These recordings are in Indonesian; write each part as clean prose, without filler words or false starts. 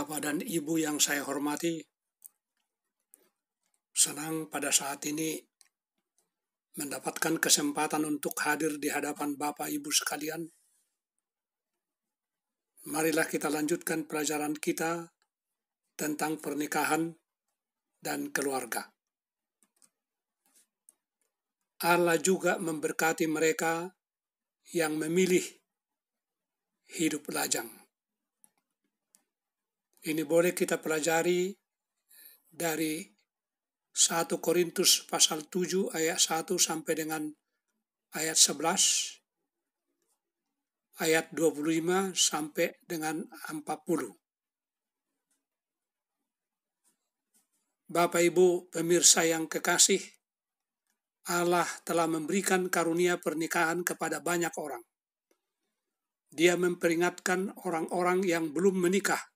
Bapak dan Ibu yang saya hormati, senang pada saat ini mendapatkan kesempatan untuk hadir di hadapan Bapak Ibu sekalian. Marilah kita lanjutkan pelajaran kita tentang pernikahan dan keluarga. Allah juga memberkati mereka yang memilih hidup lajang. Ini boleh kita pelajari dari 1 Korintus pasal 7 ayat 1 sampai dengan ayat 11, ayat 25 sampai dengan 40. Bapak Ibu pemirsa yang kekasih, Allah telah memberikan karunia pernikahan kepada banyak orang. Dia memperingatkan orang-orang yang belum menikah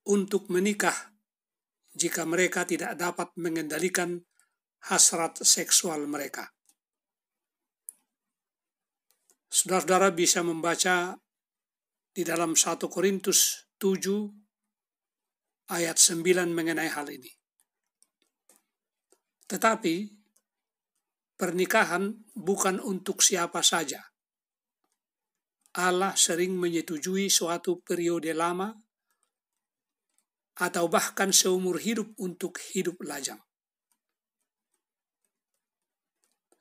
untuk menikah jika mereka tidak dapat mengendalikan hasrat seksual mereka. Saudara-saudara bisa membaca di dalam 1 Korintus 7 ayat 9 mengenai hal ini. Tetapi pernikahan bukan untuk siapa saja. Allah sering menyetujui suatu periode lama atau bahkan seumur hidup untuk hidup lajang.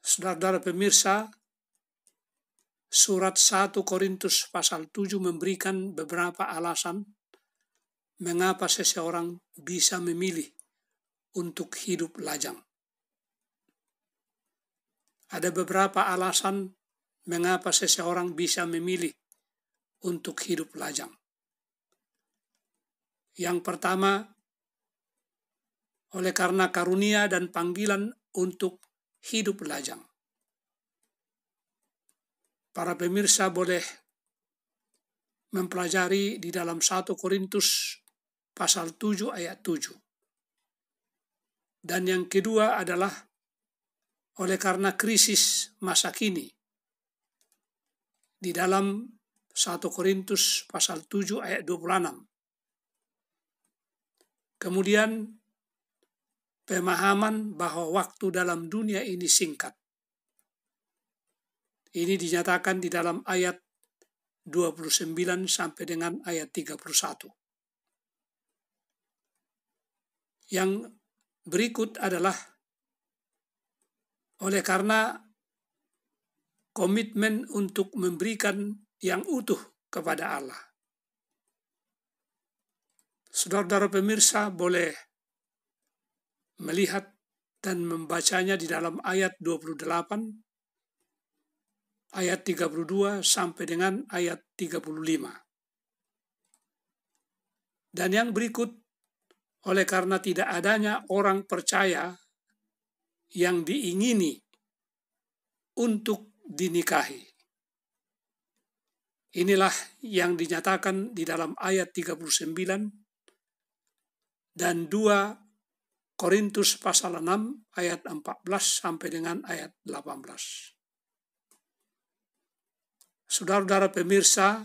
Saudara-saudara pemirsa, surat 1 Korintus pasal 7 memberikan beberapa alasan mengapa seseorang bisa memilih untuk hidup lajang. Ada beberapa alasan mengapa seseorang bisa memilih untuk hidup lajang. Yang pertama, oleh karena karunia dan panggilan untuk hidup lajang. Para pemirsa boleh mempelajari di dalam 1 Korintus pasal 7 ayat 7. Dan yang kedua adalah oleh karena krisis masa kini. Di dalam 1 Korintus pasal 7 ayat 26. Kemudian pemahaman bahwa waktu dalam dunia ini singkat. Ini dinyatakan di dalam ayat 29 sampai dengan ayat 31. Yang berikut adalah oleh karena komitmen untuk memberikan yang utuh kepada Allah. Saudara-saudara pemirsa boleh melihat dan membacanya di dalam ayat 28, ayat 32 sampai dengan ayat 35. Dan yang berikut, oleh karena tidak adanya orang percaya yang diingini untuk dinikahi. Inilah yang dinyatakan di dalam ayat 39 dan 2 Korintus pasal 6 ayat 14 sampai dengan ayat 18. Saudara-saudara pemirsa,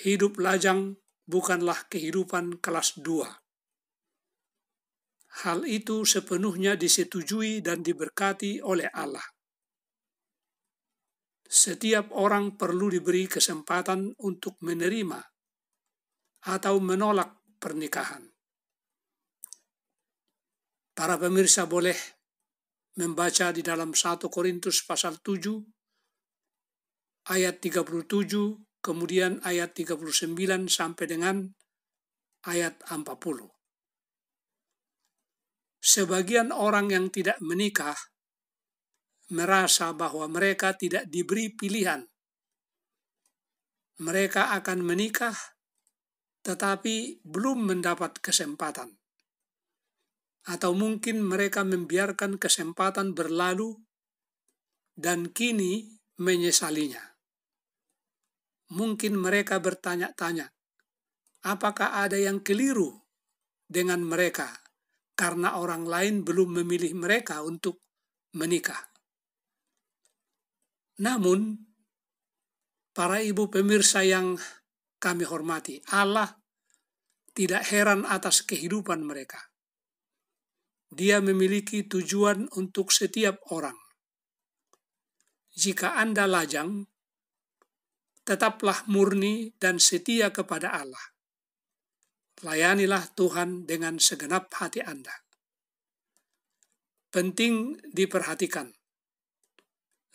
hidup lajang bukanlah kehidupan kelas 2. Hal itu sepenuhnya disetujui dan diberkati oleh Allah. Setiap orang perlu diberi kesempatan untuk menerima atau menolak pernikahan. Para pemirsa boleh membaca di dalam 1 Korintus pasal 7 ayat 37, kemudian ayat 39 sampai dengan ayat 40. Sebagian orang yang tidak menikah merasa bahwa mereka tidak diberi pilihan. Mereka akan menikah tetapi belum mendapat kesempatan. Atau mungkin mereka membiarkan kesempatan berlalu dan kini menyesalinya. Mungkin mereka bertanya-tanya, apakah ada yang keliru dengan mereka karena orang lain belum memilih mereka untuk menikah. Namun, para ibu pemirsa yang kami hormati. Allah tidak heran atas kehidupan mereka. Dia memiliki tujuan untuk setiap orang. Jika Anda lajang, tetaplah murni dan setia kepada Allah. Layanilah Tuhan dengan segenap hati Anda. Penting diperhatikan.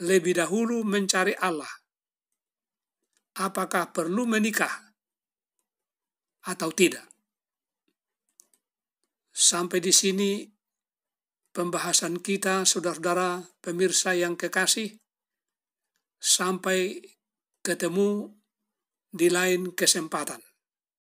Lebih dahulu mencari Allah. Apakah perlu menikah atau tidak? Sampai di sini pembahasan kita, saudara-saudara pemirsa yang kekasih. Sampai ketemu di lain kesempatan.